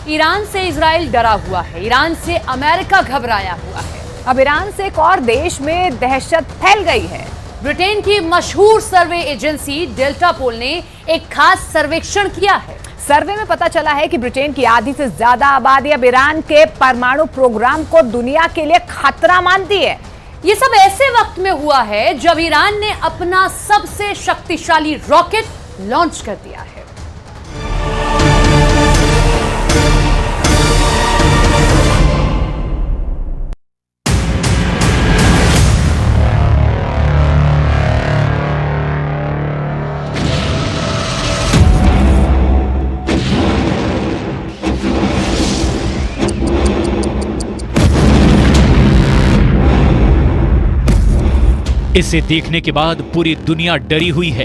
Iran से Israel डरा हुआ है, ईरान से अमेरिका घबराया हुआ है। अब ईरान से एक और देश में दहशत फैल गई है। ब्रिटेन की मशहूर सर्वे एजेंसी डेल्टा पोल ने एक खास सर्वेक्षण किया है। सर्वे में पता चला है कि ब्रिटेन की आधी से ज्यादा आबादी अब ईरान के परमाणु प्रोग्राम को दुनिया के लिए खतरा मानती है। ये सब ऐसे वक्त में हुआ है जब ईरान ने अपना सबसे शक्तिशाली रॉकेट लॉन्च कर दिया है। इसे देखने के बाद पूरी दुनिया डरी हुई है।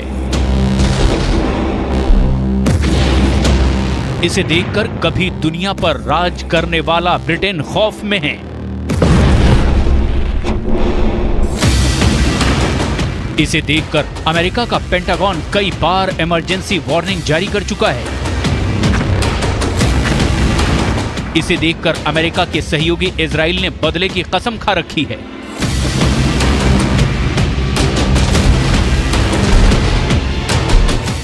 इसे देखकर कभी दुनिया पर राज करने वाला ब्रिटेन खौफ में है। इसे देखकर अमेरिका का पेंटागन कई बार इमरजेंसी वार्निंग जारी कर चुका है। इसे देखकर अमेरिका के सहयोगी इजराइल ने बदले की कसम खा रखी है।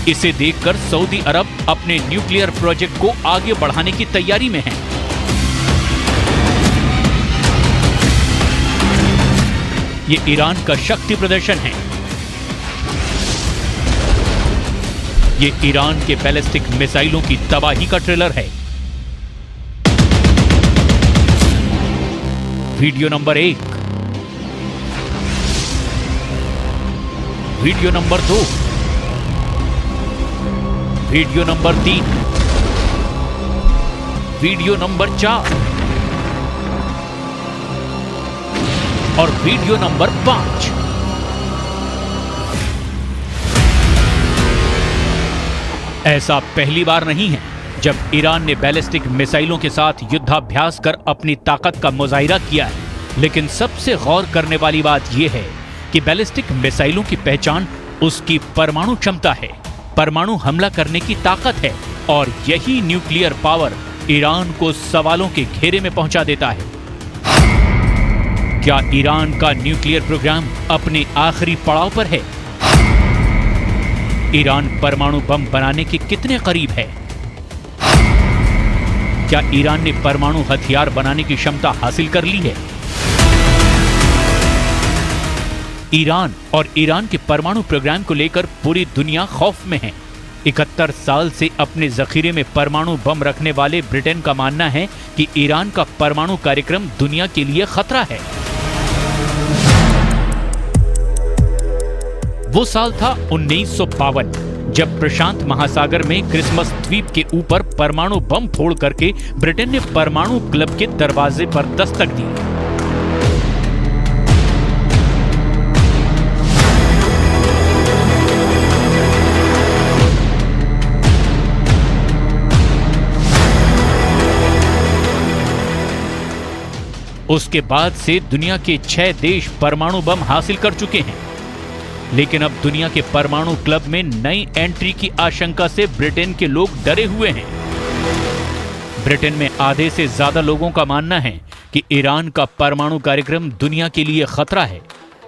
इसे देखकर सऊदी अरब अपने न्यूक्लियर प्रोजेक्ट को आगे बढ़ाने की तैयारी में है। ये ईरान का शक्ति प्रदर्शन है। ये ईरान के बैलिस्टिक मिसाइलों की तबाही का ट्रेलर है। Video number 1, video number 2, video number 3, video number 4 और वीडियो नंबर 5। ऐसा पहली बार नहीं है जब ईरान ने बैलिस्टिक मिसाइलों के साथ युद्धाभ्यास कर अपनी ताकत का मुजाहिरा किया है। लेकिन सबसे गौर करने वाली बात यह है कि बैलिस्टिक मिसाइलों की पहचान उसकी परमाणु क्षमता है, परमाणु हमला करने की ताकत है। और यही न्यूक्लियर पावर ईरान को सवालों के घेरे में पहुंचा देता है। क्या ईरान का न्यूक्लियर प्रोग्राम अपने आखिरी पड़ाव पर है? ईरान परमाणु बम बनाने के कितने करीब है? क्या ईरान ने परमाणु हथियार बनाने की क्षमता हासिल कर ली है? ईरान और ईरान के परमाणु प्रोग्राम को लेकर पूरी दुनिया खौफ में है। 71 साल से अपने जखीरे में परमाणु बम रखने वाले ब्रिटेन का मानना है कि ईरान का परमाणु कार्यक्रम दुनिया के लिए खतरा है। वो साल था 1952 जब प्रशांत महासागर में क्रिसमस द्वीप के ऊपर परमाणु बम फोड़ करके ब्रिटेन ने परमाणु क्लब के दरवाजे पर दस्तक दी। उसके बाद से दुनिया के 6 देश परमाणु बम हासिल कर चुके हैं। लेकिन अब दुनिया के परमाणु क्लब में नई एंट्री की आशंका से ब्रिटेन के लोग डरे हुए हैं। ब्रिटेन में आधे से ज्यादा लोगों का मानना है कि ईरान का परमाणु कार्यक्रम दुनिया के लिए खतरा है।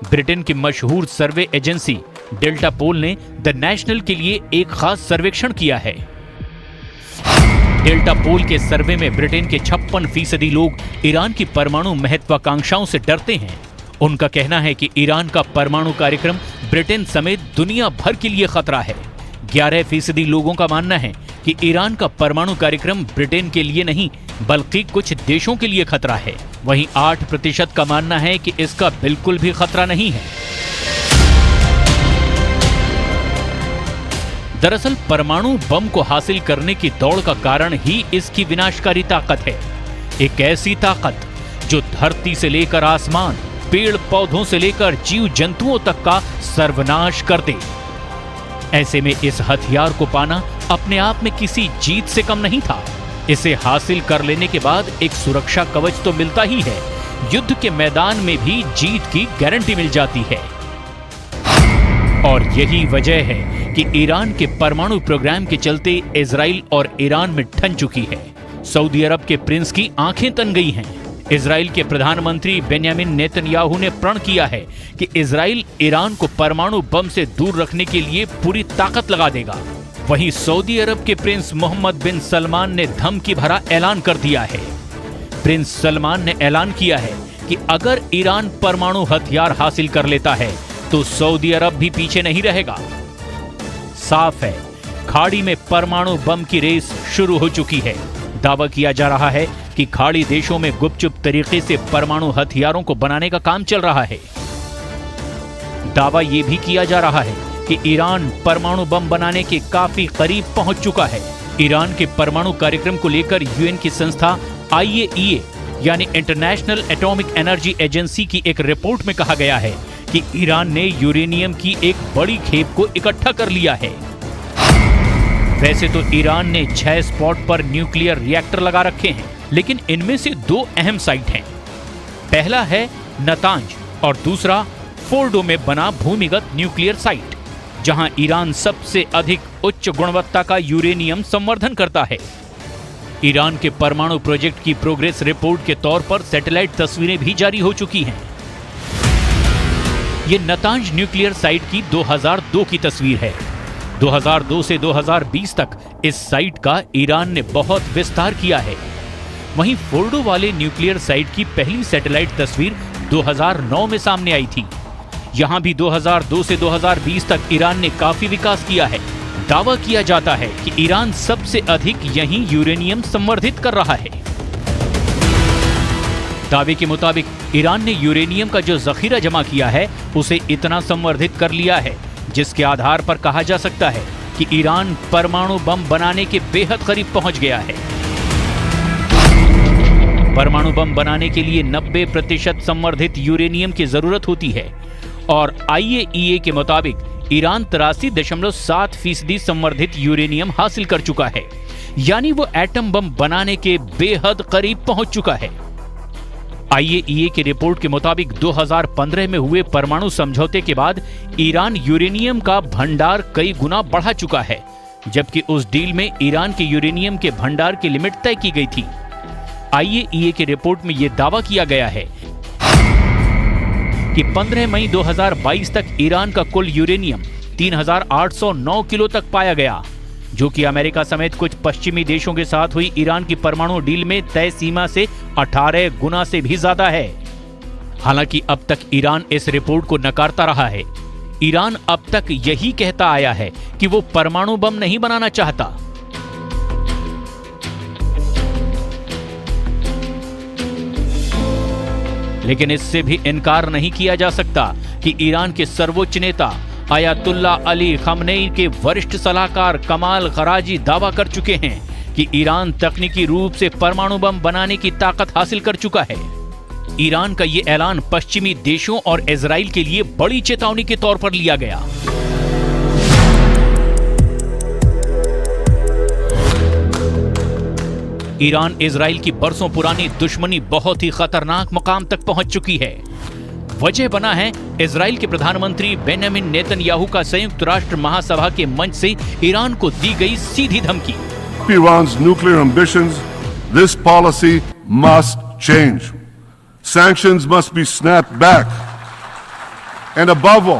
ब्रिटेन की मशहूर सर्वे एजेंसी डेल्टा पोल ने द नेशनल के लिए एक खास सर्वेक्षण किया है। डेल्टा पोल के सर्वे में ब्रिटेन के 56% लोग ईरान की परमाणु महत्वाकांक्षाओं से डरते हैं। उनका कहना है कि ईरान का परमाणु कार्यक्रम ब्रिटेन समेत दुनिया भर के लिए खतरा है। 11% लोगों का मानना है कि ईरान का परमाणु कार्यक्रम ब्रिटेन के लिए नहीं बल्कि कुछ देशों के लिए खतरा है। वहीं 8% का मानना है कि इसका बिल्कुल भी खतरा नहीं है। दरअसल परमाणु बम को हासिल करने की दौड़ का कारण ही इसकी विनाशकारी ताकत है। एक ऐसी ताकत जो धरती से लेकर आसमान, पेड़ पौधों से लेकर जीव जंतुओं तक का सर्वनाश कर दे। ऐसे में इस हथियार को पाना अपने आप में किसी जीत से कम नहीं था। इसे हासिल कर लेने के बाद एक सुरक्षा कवच तो मिलता ही है, युद्ध के मैदान में भी जीत की गारंटी मिल जाती है। और यही वजह है कि ईरान के परमाणु प्रोग्राम के चलते इजराइल और ईरान में ठन चुकी है। सऊदी अरब के प्रिंस की आंखें तन गई हैं। इजराइल के प्रधानमंत्री बेंयामिन नेतन्याहू ने प्रण किया है कि इजराइल ईरान को परमाणु बम से दूर रखने के लिए पूरी ताकत लगा देगा। वहीं सऊदी अरब के प्रिंस मोहम्मद बिन सलमान ने धमकी भरा ऐलान कर दिया है। प्रिंस सलमान ने ऐलान किया है कि अगर ईरान परमाणु हथियार हासिल कर लेता है तो सऊदी अरब भी पीछे नहीं रहेगा। साफ है, खाड़ी में परमाणु बम की रेस शुरू हो चुकी है। दावा किया जा रहा है कि खाड़ी देशों में गुपचुप तरीके से परमाणु हथियारों को बनाने का काम चल रहा है। दावा यह भी किया जा रहा है कि ईरान परमाणु बम बनाने के काफी करीब पहुंच चुका है। ईरान के परमाणु कार्यक्रम को लेकर यूएन की संस्था IAEA यानी इंटरनेशनल एटॉमिक एनर्जी एजेंसी की एक रिपोर्ट में कहा गया है कि ईरान ने यूरेनियम की एक बड़ी खेप को इकट्ठा कर लिया है। वैसे तो ईरान ने 6 स्पॉट पर न्यूक्लियर रिएक्टर लगा रखे हैं, लेकिन इनमें से 2 अहम साइट हैं। पहला है नतांज और दूसरा फोर्डो में बना भूमिगत न्यूक्लियर साइट, जहां ईरान सबसे अधिक उच्च गुणवत्ता का यूरेनियम संवर्धन करता है। ईरान के परमाणु प्रोजेक्ट की प्रोग्रेस रिपोर्ट के तौर पर सैटेलाइट तस्वीरें भी जारी हो चुकी हैं। ये नतांज न्यूक्लियर साइट की 2002 की तस्वीर है। 2002 से 2020 तक इस साइट का ईरान ने बहुत विस्तार किया है। वहीं फोर्डो वाले न्यूक्लियर साइट की पहली सैटेलाइट तस्वीर 2009 में सामने आई थी। यहां भी 2002 से 2020 तक ईरान ने काफी विकास किया है। दावा किया जाता है कि ईरान सबसे अधिक यहीं यूरेनियम संवर्धित कर रहा है। दावे के मुताबिक ईरान ने यूरेनियम का जो जखीरा जमा किया है उसे इतना संवर्धित कर लिया है जिसके आधार पर कहा जा सकता है कि ईरान परमाणु बम बनाने के बेहद करीब पहुंच गया है। परमाणु बम बनाने के लिए 90% संवर्धित यूरेनियम की जरूरत होती है और IAEA के मुताबिक ईरान 83.7% संवर्धित यूरेनियम हासिल कर चुका है, यानी वो एटम बम बनाने के बेहद करीब पहुंच चुका है। IAEA की रिपोर्ट के मुताबिक 2015 में हुए परमाणु समझौते के बाद ईरान यूरेनियम का भंडार कई गुना बढ़ा चुका है, जबकि उस डील में ईरान के यूरेनियम के भंडार की लिमिट तय की गई थी। IAEA की रिपोर्ट में यह दावा किया गया है कि 15 मई 2022 तक ईरान का कुल यूरेनियम 3809 किलो तक पाया गया, जो कि अमेरिका समेत कुछ पश्चिमी देशों के साथ हुई ईरान की परमाणु डील में तय सीमा से 18 गुना से भी ज्यादा है। हालांकि अब तक ईरान इस रिपोर्ट को नकारता रहा है। ईरान अब तक यही कहता आया है कि वो परमाणु बम नहीं बनाना चाहता। लेकिन इससे भी इनकार नहीं किया जा सकता कि ईरान के सर्वोच्च नेता आयतुल्ला अली खमनेई के वरिष्ठ सलाहकार कमाल खराजी दावा कर चुके हैं कि ईरान तकनीकी रूप से परमाणु बम बनाने की ताकत हासिल कर चुका है। ईरान का यह ऐलान पश्चिमी देशों और इजराइल के लिए बड़ी चेतावनी के तौर पर लिया गया। ईरान इजराइल की बरसों पुरानी दुश्मनी बहुत ही खतरनाक मुकाम तक पहुंच चुकी है। वजह बना है इजराइल के प्रधानमंत्री बेंयामिन नेतन्याहू का संयुक्त राष्ट्र महासभा के मंच से ईरान को दी गई सीधी धमकी। Iran's nuclear ambitions, this policy must change. Sanctions must be snapped back. And above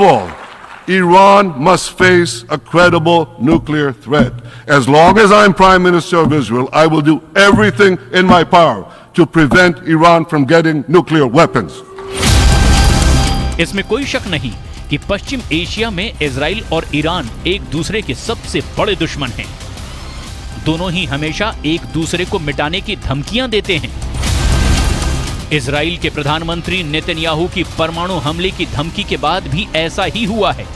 all, Iran must face a credible nuclear threat. As long as I'm Prime Minister of Israel, I will do everything in my power to prevent Iran from getting nuclear weapons. इसमें कोई शक नहीं कि पश्चिम Asia में Israel और Iran एक दूसरे के सबसे बड़े दुश्मन हैं। दोनों ही हमेशा एक दूसरे को मिटाने की धमकियां देते हैं। इजराइल के प्रधानमंत्री नेतन्याहू की परमाणु हमले की धमकी के बाद भी ऐसा ही हुआ है।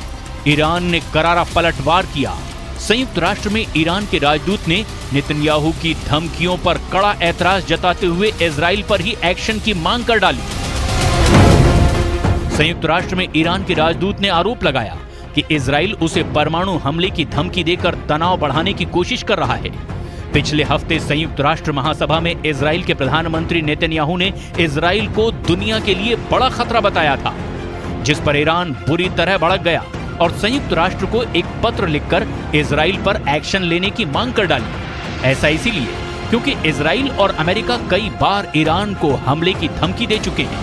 ईरान ने करारा पलटवार किया। संयुक्त राष्ट्र में ईरान के राजदूत ने नेतन्याहू की धमकियों पर कड़ा ऐतराज जताते हुए इजराइल पर ही एक्शन की मांग कर डाली। संयुक्त राष्ट्र में ईरान के राजदूत ने आरोप लगाया कि इजराइल उसे परमाणु हमले की धमकी देकर तनाव बढ़ाने की कोशिश कर रहा है। पिछले हफ्ते संयुक्त राष्ट्र महासभा में इजराइल के प्रधानमंत्री नेतन्याहू ने इजराइल को दुनिया के लिए बड़ा खतरा बताया था, जिस पर ईरान बुरी तरह भड़क गया और संयुक्त राष्ट्र को एक पत्र लिखकर इजराइल पर एक्शन लेने की मांग कर डाली। ऐसा इसीलिए क्योंकि इजराइल और अमेरिका कई बार ईरान को हमले की धमकी दे चुके हैं।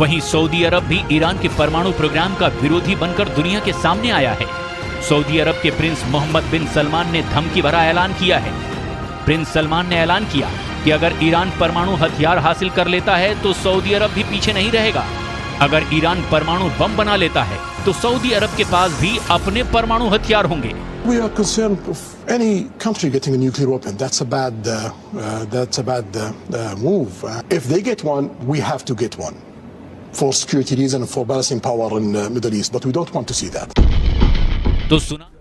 वहीं सऊदी अरब भी ईरान के परमाणु प्रोग्राम का विरोधी बनकर दुनिया के सामने आया है। सऊदी अरब के प्रिंस मोहम्मद बिन सलमान ने धमकी भरा ऐलान किया है। प्रिंस सलमान ने ऐलान किया कि अगर ईरान परमाणु हथियार हासिल कर लेता है तो सऊदी अरब भी पीछे नहीं रहेगा। अगर ईरान परमाणु बम बना लेता है तो सऊदी अरब के पास भी अपने परमाणु हथियार होंगे। We are concerned of any country getting a nuclear weapon. That's a bad move. If they get one, we have to get one for security reasons and for balancing power in the Middle East. But we don't want to see that. तो सुना